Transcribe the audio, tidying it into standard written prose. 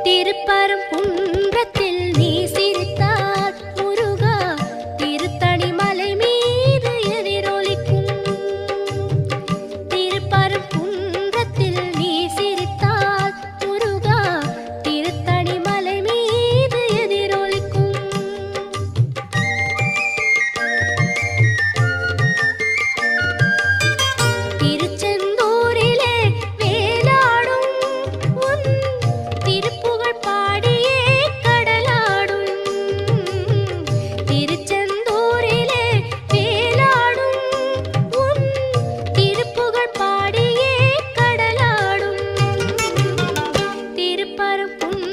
திருப்பரங்குன்றத்தில் நீ சிரித்தால் முருகா திருத்தணி மலை மீது எதிரொலிக்கும். திருப்பரங்குன்றத்தில் நீ சிரித்தால் முருகா திருத்தணி மலை மீது எதிரொலிக்கும். திருச்செந்தூரிலே வேலாடும் உன் திருப்புகழ் பாடியே கடலாடும். திருச்செந்தூரிலே வேலாடும் உன் திருப்புகழ் பாடியே கடலாடும். திருப்பரங்குன்றம்